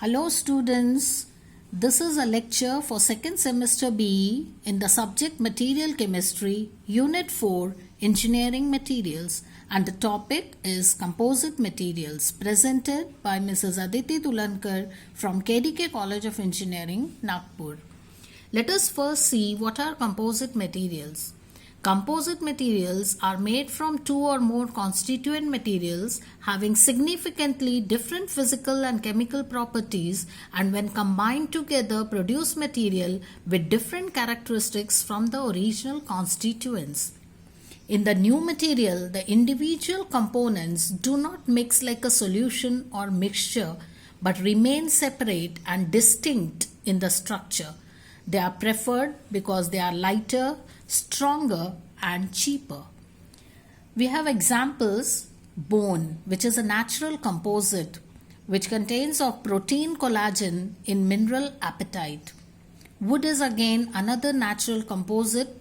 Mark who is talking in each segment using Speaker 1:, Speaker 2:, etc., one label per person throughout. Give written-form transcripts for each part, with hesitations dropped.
Speaker 1: Hello students, this is a lecture for second semester BE in the subject Material Chemistry, Unit 4, Engineering Materials, and the topic is Composite Materials, presented by Mrs. Aditi Tulankar from KDK College of Engineering, Nagpur. Let us first see what are composite materials. Composite materials are made from two or more constituent materials having significantly different physical and chemical properties, and when combined together produce material with different characteristics from the original constituents. In the new material, the individual components do not mix like a solution or mixture but remain separate and distinct in the structure. They are preferred because they are lighter, stronger and cheaper. We have examples: bone, which is a natural composite which contains of protein collagen in mineral apatite. Wood is again another natural composite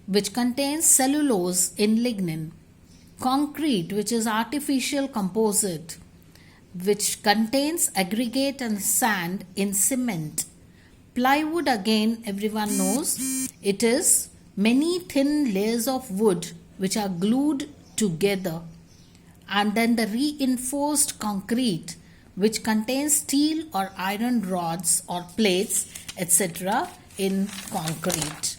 Speaker 1: which contains cellulose in lignin. Concrete, which is artificial composite which contains aggregate and sand in cement. Plywood, again everyone knows, it is many thin layers of wood which are glued together. And then the reinforced concrete, which contains steel or iron rods or plates, etc. in concrete.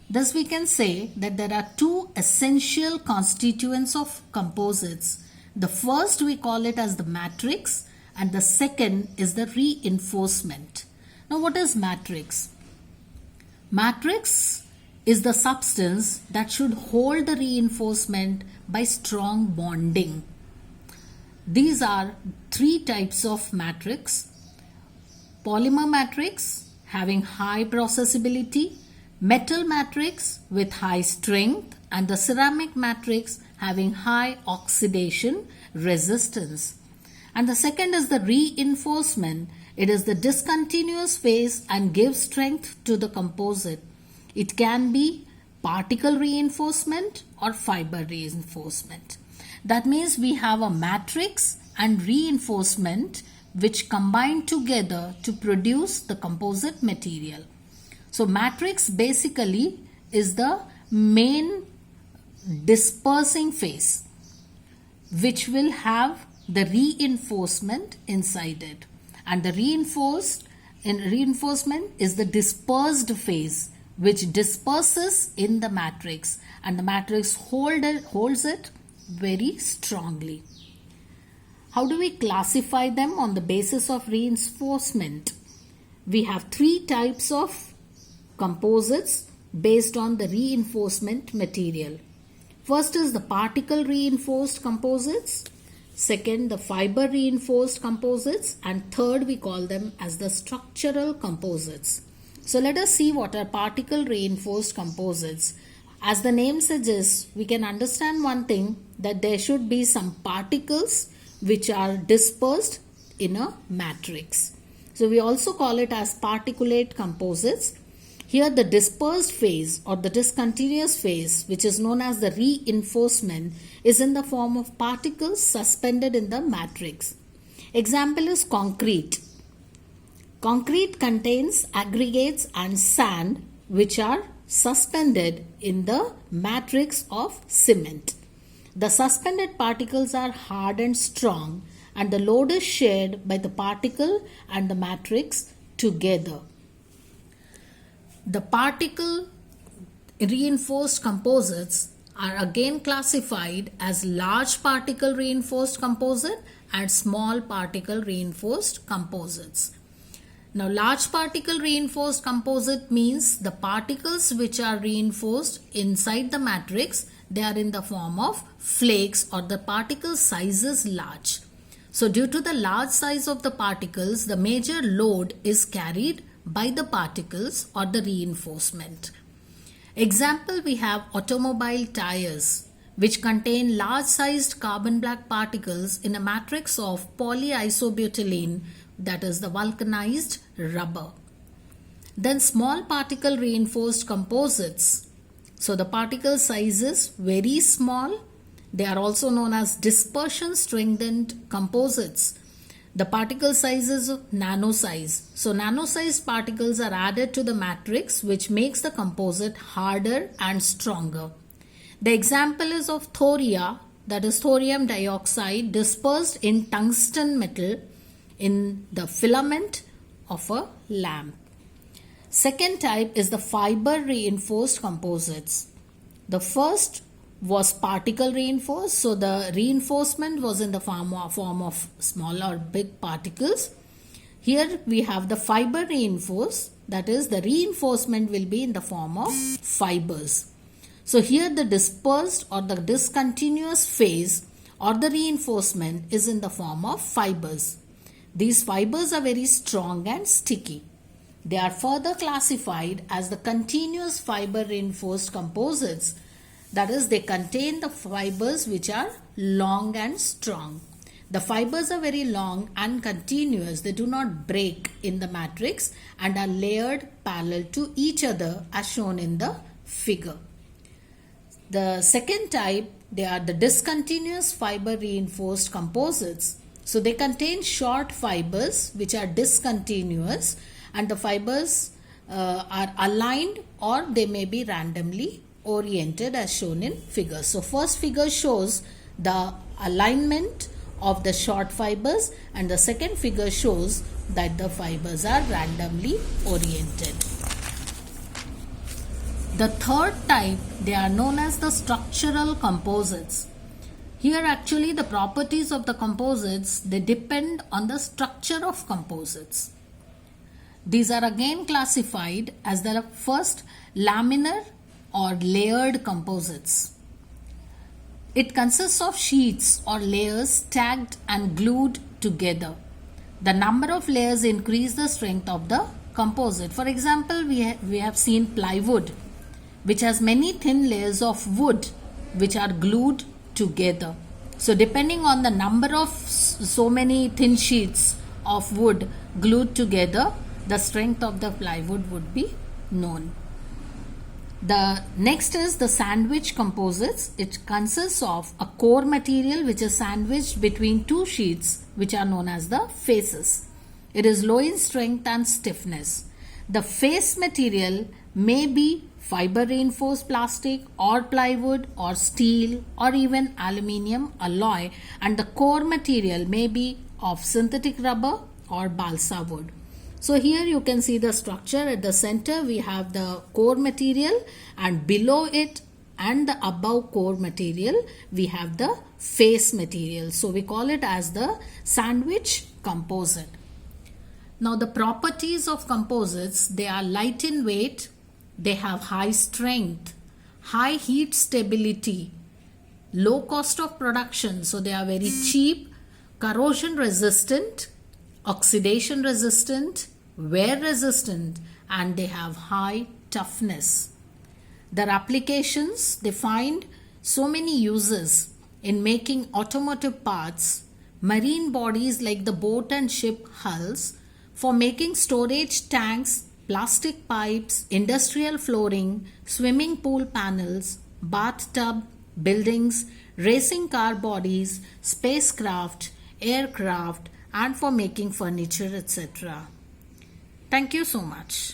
Speaker 1: Thus we can say that there are two essential constituents of composites. The first we call it as the matrix, and the second is the reinforcement. Now what is matrix? Matrix is the substance that should hold the reinforcement by strong bonding. These are three types of matrix: polymer matrix having high processibility, metal matrix with high strength, and the ceramic matrix having high oxidation resistance. And the second is the reinforcement. It is the discontinuous phase and gives strength to the composite. It can be particle reinforcement or fiber reinforcement. That means we have a matrix and reinforcement which combine together to produce the composite material. So matrix basically is the main dispersing phase which will have the reinforcement inside it, and the reinforcement is the dispersed phase which disperses in the matrix, and the matrix holds it very strongly. How do we classify them on the basis of reinforcement? We have three types of composites based on the reinforcement material. First is the particle reinforced composites, second the fiber reinforced composites, and third we call them as the structural composites. So let us see what are particle reinforced composites. As the name suggests, we can understand one thing, that there should be some particles which are dispersed in a matrix. So we also call it as particulate composites. Here the dispersed phase or the discontinuous phase, which is known as the reinforcement, is in the form of particles suspended in the matrix. Example is concrete. Concrete contains aggregates and sand which are suspended in the matrix of cement. The suspended particles are hard and strong, and the load is shared by the particle and the matrix together. The particle reinforced composites are again classified as large particle reinforced composite and small particle reinforced composites. Now, large particle reinforced composite means the particles which are reinforced inside the matrix, they are in the form of flakes, or the particle size is large. So due to the large size of the particles, the major load is carried by the particles or the reinforcement. Example, we have automobile tires which contain large sized carbon black particles in a matrix of polyisobutylene, that is the vulcanized rubber. Then small particle reinforced composites. So the particle size is very small. They are also known as dispersion strengthened composites. The particle size is nano size. So nano sized particles are added to the matrix, which makes the composite harder and stronger. The example is of thoria, that is thorium dioxide, dispersed in tungsten metal in the filament of a lamp. Second type is the fiber reinforced composites. The first was particle reinforced, so the reinforcement was in the form of small or big particles. Here we have the fiber reinforced, that is the reinforcement will be in the form of fibers. So here the dispersed or the discontinuous phase or the reinforcement is in the form of fibers. These fibers are very strong and sticky. They are further classified as the continuous fiber reinforced composites. That is, they contain the fibers which are long and strong. The fibers are very long and continuous. They do not break in the matrix and are layered parallel to each other as shown in the figure. The second type, they are the discontinuous fiber reinforced composites. So they contain short fibers which are discontinuous, and the fibers are aligned or they may be randomly oriented as shown in figures. So first figure shows the alignment of the short fibers, and the second figure shows that the fibers are randomly oriented. The third type, they are known as the structural composites. Here actually the properties of the composites, they depend on the structure of composites. These are again classified as the first laminar or layered composites. It consists of sheets or layers stacked and glued together. The number of layers increase the strength of the composite. For example, we have seen plywood, which has many thin layers of wood which are glued together. So depending on the number of so many thin sheets of wood glued together, the strength of the plywood would be known. The next is the sandwich composites. It consists of a core material which is sandwiched between two sheets which are known as the faces. It is low in strength and stiffness. The face material may be fiber reinforced plastic or plywood or steel or even aluminium alloy, and the core material may be of synthetic rubber or balsa wood. So here you can see the structure. At the center we have the core material, and below it and the above core material we have the face material. So we call it as the sandwich composite. Now the properties of composites, they are light in weight, they have high strength, high heat stability, low cost of production, so they are very cheap, corrosion resistant, oxidation resistant, wear resistant, and they have high toughness. Their applications, they find so many uses in making automotive parts, marine bodies like the boat and ship hulls, for making storage tanks, plastic pipes, industrial flooring, swimming pool panels, bathtub, buildings, racing car bodies, spacecraft, aircraft, and for making furniture, etc. Thank you so much.